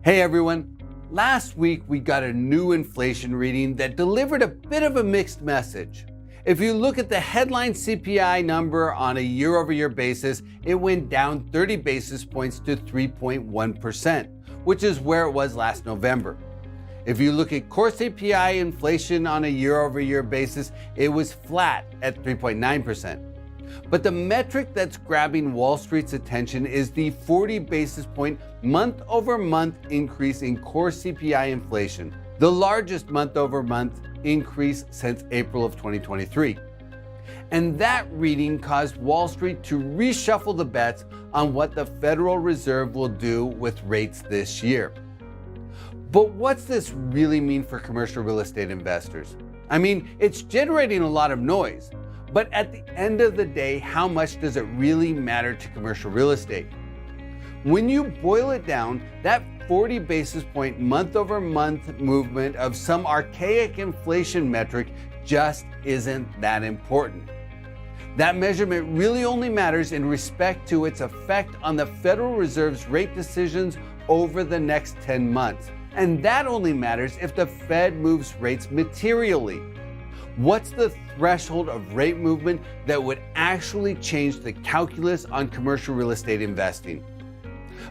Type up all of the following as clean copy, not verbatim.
Hey everyone, last week we got a new inflation reading that delivered a bit of a mixed message. If you look at the headline CPI number on a year-over-year basis, it went down 30 basis points to 3.1%, which is where it was last November. If you look at core CPI inflation on a year-over-year basis, it was flat at 3.9%. But the metric that's grabbing Wall Street's attention is the 40 basis point month-over-month increase in core CPI inflation, the largest month-over-month increase since April of 2023. And that reading caused Wall Street to reshuffle the bets on what the Federal Reserve will do with rates this year. But what's this really mean for commercial real estate investors? I mean, it's generating a lot of noise. But at the end of the day, how much does it really matter to commercial real estate? When you boil it down, that 40 basis point month-over-month movement of some archaic inflation metric just isn't that important. That measurement really only matters in respect to its effect on the Federal Reserve's rate decisions over the next 10 months. And that only matters if the Fed moves rates materially. What's the threshold of rate movement that would actually change the calculus on commercial real estate investing?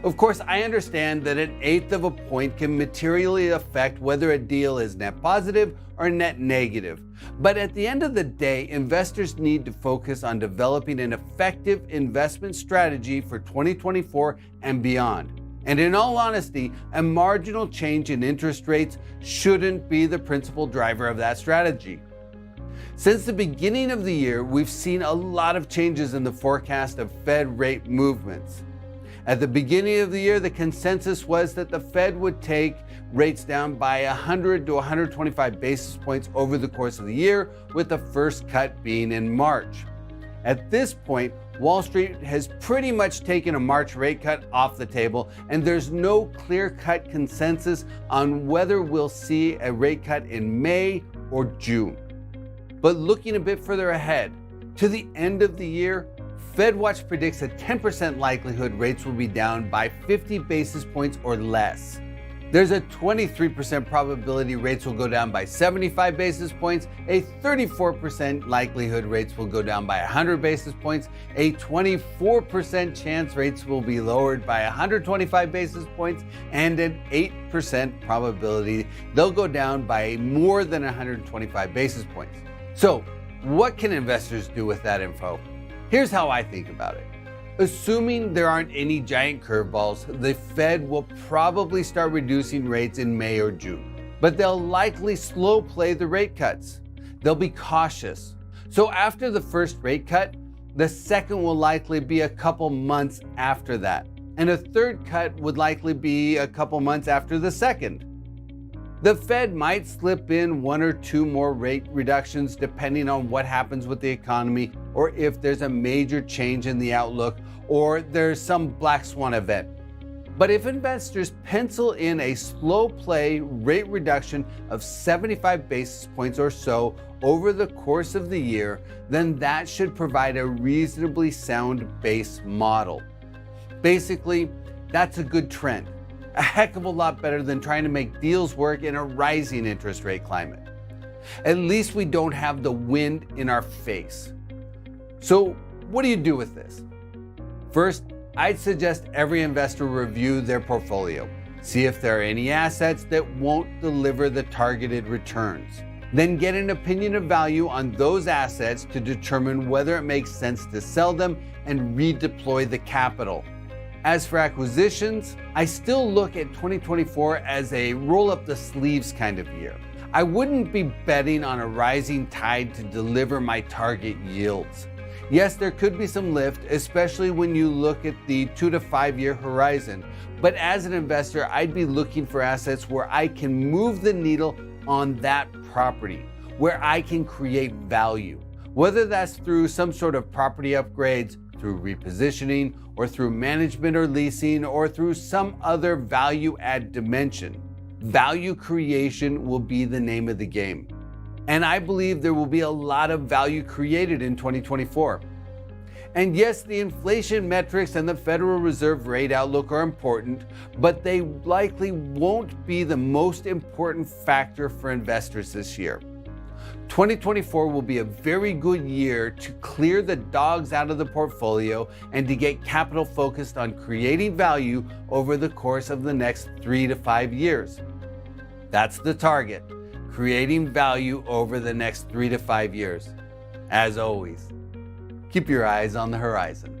Of course, I understand that an eighth of a point can materially affect whether a deal is net positive or net negative. But at the end of the day, investors need to focus on developing an effective investment strategy for 2024 and beyond. And in all honesty, a marginal change in interest rates shouldn't be the principal driver of that strategy. Since the beginning of the year, we've seen a lot of changes in the forecast of Fed rate movements. At the beginning of the year, the consensus was that the Fed would take rates down by 100 to 125 basis points over the course of the year, with the first cut being in March. At this point, Wall Street has pretty much taken a March rate cut off the table, and there's no clear-cut consensus on whether we'll see a rate cut in May or June. But looking a bit further ahead, to the end of the year, FedWatch predicts a 10% likelihood rates will be down by 50 basis points or less. There's a 23% probability rates will go down by 75 basis points, a 34% likelihood rates will go down by 100 basis points, a 24% chance rates will be lowered by 125 basis points, and an 8% probability they'll go down by more than 125 basis points. So, what can investors do with that info? Here's how I think about it. Assuming there aren't any giant curveballs, the Fed will probably start reducing rates in May or June. But they'll likely slow play the rate cuts. They'll be cautious. So after the first rate cut, the second will likely be a couple months after that. And a third cut would likely be a couple months after the second. The Fed might slip in one or two more rate reductions depending on what happens with the economy, or if there's a major change in the outlook, or there's some black swan event. But if investors pencil in a slow play rate reduction of 75 basis points or so over the course of the year, then that should provide a reasonably sound base model. Basically, that's a good trend. A heck of a lot better than trying to make deals work in a rising interest rate climate. At least we don't have the wind in our face. So what do you do with this? First, I'd suggest every investor review their portfolio. See if there are any assets that won't deliver the targeted returns. Then get an opinion of value on those assets to determine whether it makes sense to sell them and redeploy the capital. As for acquisitions, I still look at 2024 as a roll-up-the-sleeves kind of year. I wouldn't be betting on a rising tide to deliver my target yields. Yes, there could be some lift, especially when you look at the 2 to 5 year horizon. But as an investor, I'd be looking for assets where I can move the needle on that property, where I can create value, whether that's through some sort of property upgrades, through repositioning, or through management or leasing, or through some other value add dimension. Value creation will be the name of the game. And I believe there will be a lot of value created in 2024. And yes, the inflation metrics and the Federal Reserve rate outlook are important, but they likely won't be the most important factor for investors this year. 2024 will be a very good year to clear the dogs out of the portfolio and to get capital focused on creating value over the course of the next 3 to 5 years. That's the target, creating value over the next 3 to 5 years. As always, keep your eyes on the horizon.